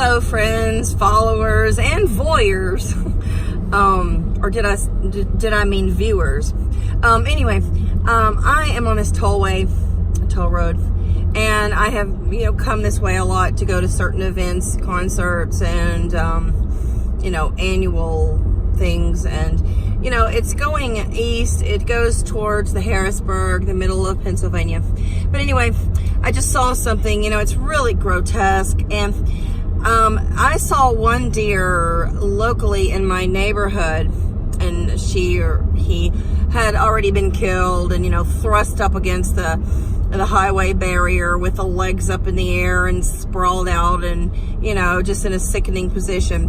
Hello friends, followers, and voyeurs. Or did I mean viewers? Anyway, I am on this toll road, and I have, come this way a lot to go to certain events, concerts, and, annual things. And, it's going east. It goes towards the Harrisburg, the middle of Pennsylvania. But anyway, I just saw something, it's really grotesque. And I saw one deer locally in my neighborhood, and she or he had already been killed and, thrust up against the highway barrier with the legs up in the air and sprawled out and, just in a sickening position.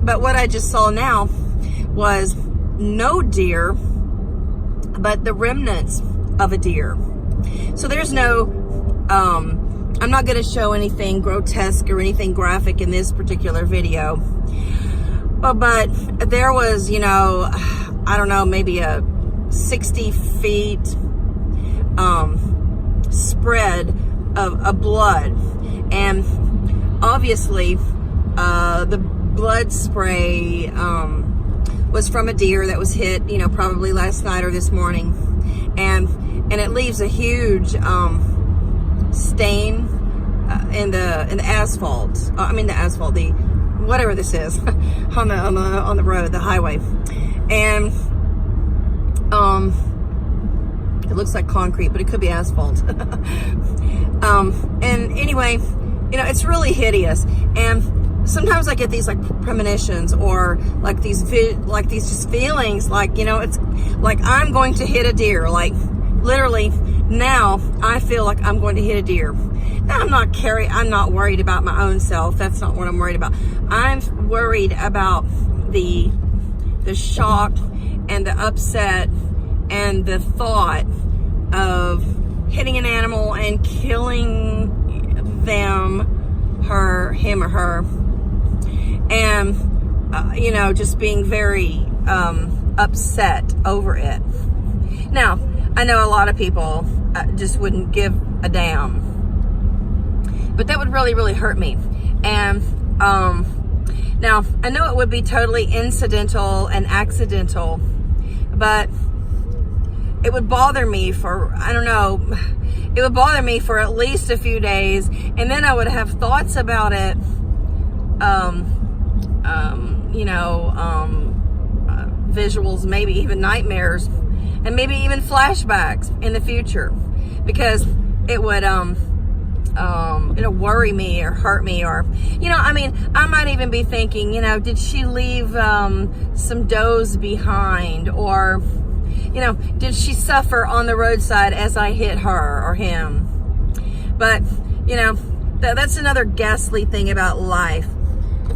But what I just saw now was no deer, but the remnants of a deer. So there's no, I'm not going to show anything grotesque or anything graphic in this particular video. But there was, I don't know, maybe a 60 feet spread of blood. And obviously, the blood spray was from a deer that was hit, probably last night or this morning. And it leaves a huge stain in the asphalt. The whatever this is on the road, the highway. And it looks like concrete, but it could be asphalt. And anyway, it's really hideous. And sometimes I get these like premonitions, or like these just feelings, like, it's like I'm going to hit a deer. Like literally now I feel like I'm going to hit a deer. Now I'm not worried about my own self. That's not what I'm worried about. I'm worried about the shock and the upset and the thought of hitting an animal and killing him or her, and just being very upset over it. Now I know a lot of people just wouldn't give a damn, but that would really, really hurt me. And now I know it would be totally incidental and accidental, but it would bother me for, it would bother me for at least a few days, and then I would have thoughts about it, visuals, maybe even nightmares, and maybe even flashbacks in the future, because it would worry me or hurt me, or I might even be thinking, did she leave some does behind, or did she suffer on the roadside as I hit her or him? But that's another ghastly thing about life.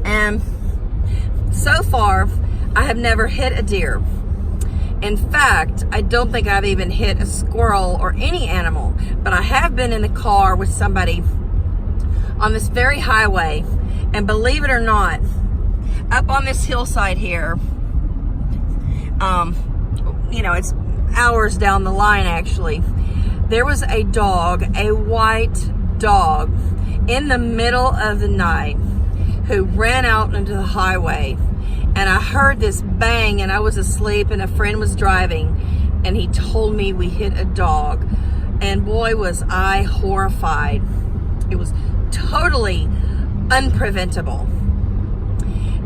And so far I have never hit a deer. In fact, I don't think I've even hit a squirrel or any animal, but I have been in the car with somebody on this very highway, and believe it or not, up on this hillside here, it's hours down the line actually, there was a dog, a white dog, in the middle of the night, who ran out into the highway. And I heard this bang, and I was asleep, and a friend was driving, and he told me we hit a dog. And boy, was I horrified. It was totally unpreventable.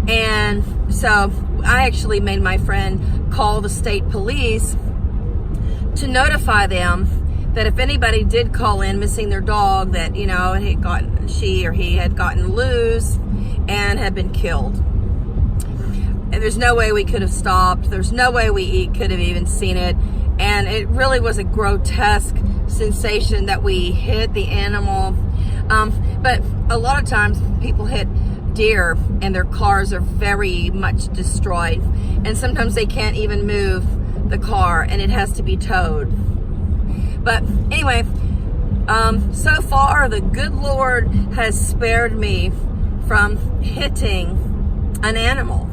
And so I actually made my friend call the state police to notify them that if anybody did call in missing their dog, that, she or he had gotten loose and had been killed. And there's no way we could have stopped. There's no way we could have even seen it. And it really was a grotesque sensation that we hit the animal. But a lot of times people hit deer and their cars are very much destroyed. And sometimes they can't even move the car, and it has to be towed. But anyway, so far the good Lord has spared me from hitting an animal.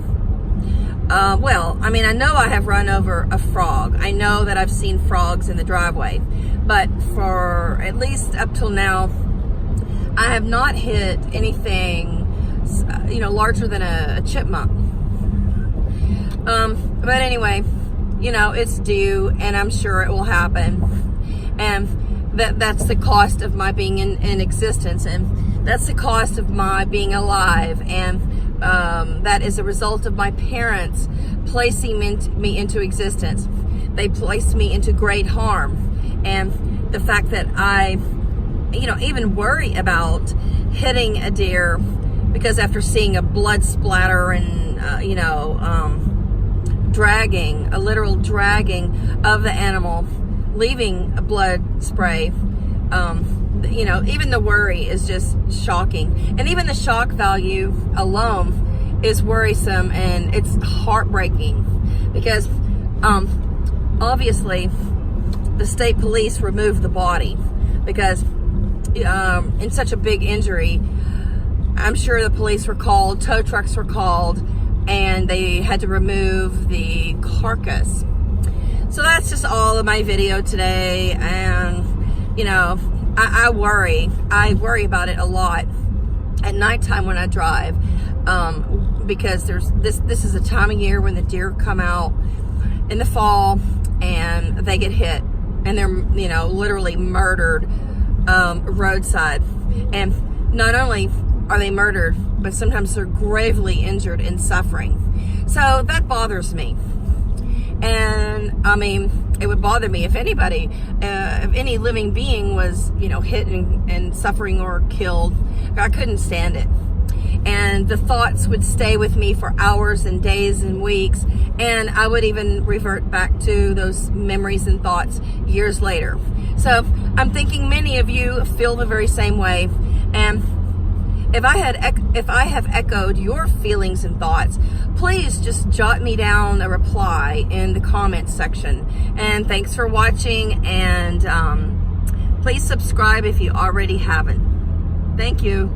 I know I have run over a frog. I know that I've seen frogs in the driveway, but for at least up till now, I have not hit anything larger than a chipmunk. But anyway, it's due, and I'm sure it will happen. And that's the cost of my being in existence, and that's the cost of my being alive. And that is a result of my parents placing me into existence. They placed me into great harm. And the fact that I, even worry about hitting a deer, because after seeing a blood splatter and, a literal dragging of the animal, leaving a blood spray, even the worry is just shocking. And even the shock value alone is worrisome, and it's heartbreaking, because obviously the state police removed the body, because in such a big injury, I'm sure the police were called, tow trucks were called, and they had to remove the carcass. So that's just all of my video today. And I worry about it a lot at nighttime when I drive, because this is a time of year when the deer come out in the fall, and they get hit, and they're literally murdered roadside. And not only are they murdered, but sometimes they're gravely injured and suffering. So that bothers me. And it would bother me if anybody, if any living being was, hit and suffering or killed. I couldn't stand it. And the thoughts would stay with me for hours and days and weeks. And I would even revert back to those memories and thoughts years later. So I'm thinking many of you feel the very same way. And if I have echoed your feelings and thoughts, please just jot me down a reply in the comments section. And thanks for watching, and please subscribe if you already haven't. Thank you.